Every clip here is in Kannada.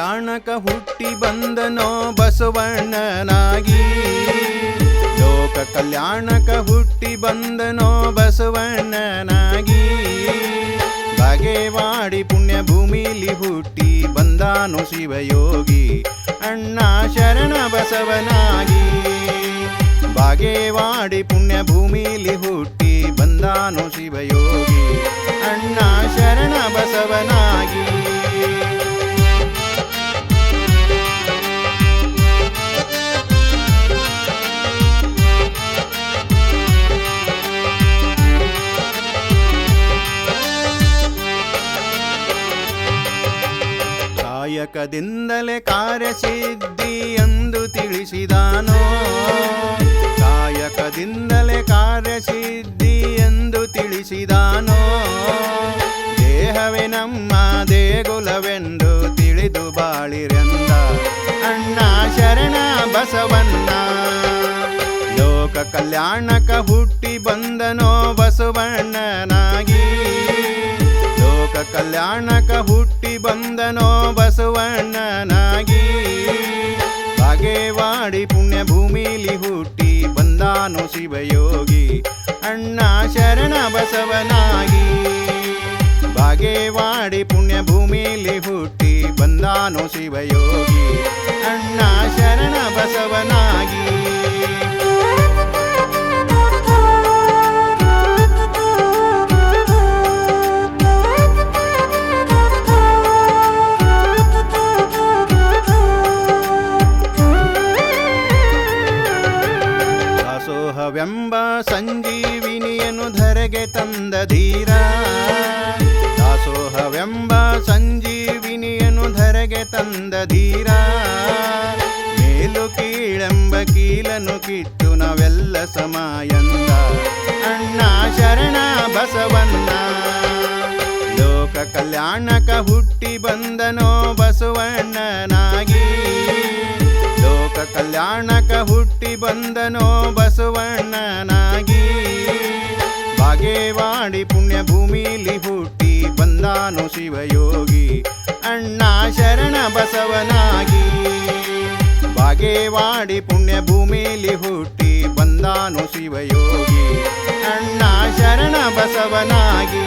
ಕಲ್ಯಾಣಕ ಹುಟ್ಟಿ ಬಂದನೋ ಬಸವಣ್ಣನಾಗಿ. ಲೋಕ ಕಲ್ಯಾಣಕ ಹುಟ್ಟಿ ಬಂದನೋ ಬಸವಣ್ಣನಾಗಿ. ಬಾಗೇವಾಡಿ ಪುಣ್ಯ ಭೂಮಿಲಿ ಹುಟ್ಟಿ ಬಂದಾನು ಶಿವಯೋಗಿ ಅಣ್ಣ ಶರಣ ಬಸವನಾಗಿ. ಬಾಗೇವಾಡಿ ಪುಣ್ಯ ಭೂಮಿಲಿ ಹುಟ್ಟಿ ಬಂದಾನು ಶಿವಯೋಗಿ ಅಣ್ಣ ಶರಣ ಬಸವನಾಗಿ. ಕಾಯಕದಿಂದಲೇ ಕಾರ್ಯಸಿದ್ಧಿ ಎಂದು ತಿಳಿಸಿದಾನೋ. ಕಾಯಕದಿಂದಲೇ ಕಾರ್ಯಸಿದ್ಧಿ ಎಂದು ತಿಳಿಸಿದಾನೋ. ದೇಹವೇ ನಮ್ಮ ದೇಗುಲವೆಂದು ತಿಳಿದು ಬಾಳಿರೆಂದ ಅಣ್ಣ ಶರಣ ಬಸವಣ್ಣ. ಲೋಕ ಕಲ್ಯಾಣಕ ಹುಟ್ಟಿ ಬಂದನೋ ಬಸವಣ್ಣನಾಗಿ. ಲೋಕ ಕಲ್ಯಾಣಕ ಹುಟ್ಟಿ ಬಂದನೋ ಬಸವಣ್ಣನಾಗಿ. ಬಾಗೇವಾಡಿ ಪುಣ್ಯ ಭೂಮಿಲಿ ಹುಟ್ಟಿ ಬಂದಾನು ಶಿವಯೋಗಿ ಅಣ್ಣ ಶರಣ ಬಸವನಾಗಿ. ಬಾಗೇವಾಡಿ ಪುಣ್ಯ ಭೂಮಿಲಿ ಹುಟ್ಟಿ ಬಂದಾನು ಶಿವಯೋಗಿ ಅಣ್ಣ ಶರಣ ಬಸವನಾಗಿ. ದಾಸೋಹವೆಂಬ ಸಂಜೀವಿನಿಯನ್ನು ಧರೆಗೆ ತಂದ ಧೀರ. ದಾಸೋಹವೆಂಬ ಸಂಜೀವಿನಿಯನ್ನು ಧರೆಗೆ ತಂದ ಧೀರ. ಮೇಲು ಕೀಳೆಂಬ ಕೀಲನ್ನು ಕಿತ್ತು ನಾವೆಲ್ಲ ಸಮ ಎಂದ ಅಣ್ಣ ಶರಣ ಬಸವಣ್ಣ. ಲೋಕ ಕಲ್ಯಾಣಕ ಹುಟ್ಟಿ ಬಂದನೋ ಬಸವಣ್ಣನಾಗಿ. ಲೋಕ ಕಲ್ಯಾಣಕ ಹುಟ್ಟಿ ಬಂದನೋ ಬಸವಣ್ಣನಾಗಿ. ಬಾಗೇವಾಡಿ ಪುಣ್ಯ ಭೂಮಿಲಿ ಹುಟ್ಟಿ ಬಂದಾನು ಶಿವಯೋಗಿ ಅಣ್ಣ ಶರಣ ಬಸವನಾಗಿ. ಬಾಗೇವಾಡಿ ಪುಣ್ಯ ಭೂಮಿಲಿ ಹುಟ್ಟಿ ಬಂದಾನು ಶಿವಯೋಗಿ ಅಣ್ಣ ಶರಣ ಬಸವನಾಗಿ.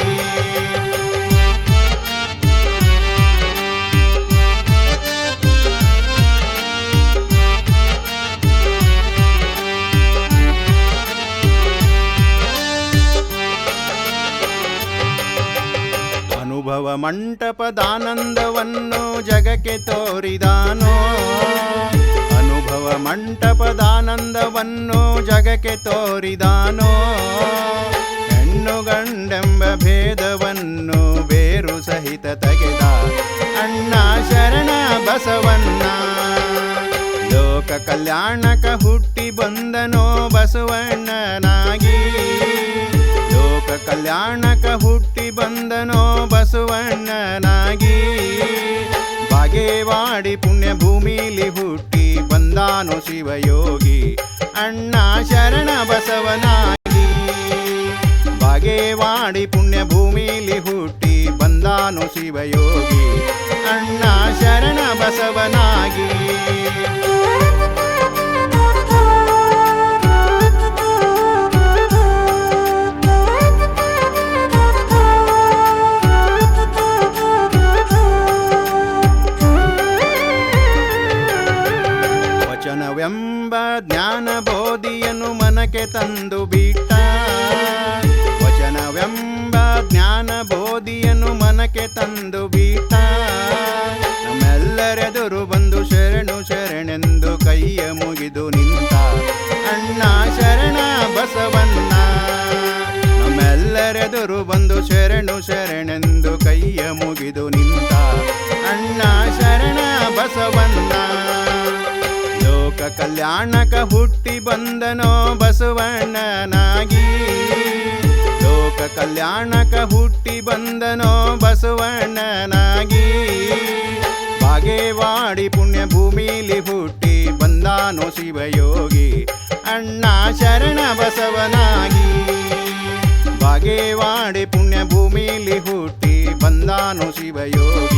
ಅನುಭವ ಮಂಟಪದಾನಂದವನ್ನು ಜಗಕ್ಕೆ ತೋರಿದಾನೋ. ಅನುಭವ ಮಂಟಪದಾನಂದವನ್ನು ಜಗಕ್ಕೆ ತೋರಿದಾನೋ. ಹೆಣ್ಣು ಗಂಡೆಂಬ ಭೇದವನ್ನು ಬೇರು ಸಹಿತ ತೆಗೆದ ಅಣ್ಣ ಶರಣ ಬಸವಣ್ಣ. ಲೋಕ ಕಲ್ಯಾಣಕ ಹುಟ್ಟಿ ಬಂದನೋ ಬಸವಣ್ಣನಾಗಿ. ಲೋಕ ಕಲ್ಯಾಣಕ ಹುಟ್ಟಿ ಬಂದನೋ ಬಸವಣ್ಣನಾಗಿ. ಬಾಗೇವಾಡಿ ಪುಣ್ಯ ಭೂಮಿಲಿ ಹುಟ್ಟಿ ಬಂದಾನು ಶಿವಯೋಗಿ ಅಣ್ಣ ಶರಣ ಬಸವನಾಗಿ. ಬಾಗೇವಾಡಿ ಪುಣ್ಯ ಭೂಮಿಲಿ ಹುಟ್ಟಿ ಬಂದಾನು ಶಿವಯೋಗಿ ಅಣ್ಣ ಶರಣ ಬಸವನಾಗಿ. ವಚನವೆಂಬ ಜ್ಞಾನ ಬೋಧಿಯನ್ನು ಮನಕ್ಕೆ ತಂದು ಬಿಟ್ಟ. ವಚನವೆಂಬ ಜ್ಞಾನ ಬೋಧಿಯನ್ನು ಮನಕ್ಕೆ ತಂದು ಬಿಟ್ಟ. ನಮ್ಮೆಲ್ಲರೆದುರು ಬಂದು ಶರಣು ಶರಣೆಂದು ಕೈಯ ಮುಗಿದು ನಿಂತ ಅಣ್ಣ ಶರಣ ಬಸವಣ್ಣ. ನಮ್ಮೆಲ್ಲರೆದುರು ಬಂದು ಶರಣು ಶರಣೆಂದು ಕೈಯ ಮುಗಿದು ನಿಂತ ಅಣ್ಣ ಶರಣ ಬಸವಣ್ಣ. ಲೋಕ ಕಲ್ಯಾಣಕ ಹುಟ್ಟಿ ಬಂದನೋ ಬಸವಣ್ಣನಾಗಿ. ಲೋಕ ಕಲ್ಯಾಣಕ ಹುಟ್ಟಿ ಬಂದನೋ ಬಸವಣ್ಣನಾಗಿ. ಬಾಗೇವಾಡಿ ಪುಣ್ಯ ಭೂಮಿಲಿ ಹುಟ್ಟಿ ಬಂದಾನು ಶಿವಯೋಗಿ ಅಣ್ಣ ಶರಣ ಬಸವನಾಗಿ. ಬಾಗೇವಾಡಿ ಪುಣ್ಯ ಭೂಮಿಲಿ ಹುಟ್ಟಿ ಬಂದಾನು ಶಿವಯೋಗಿ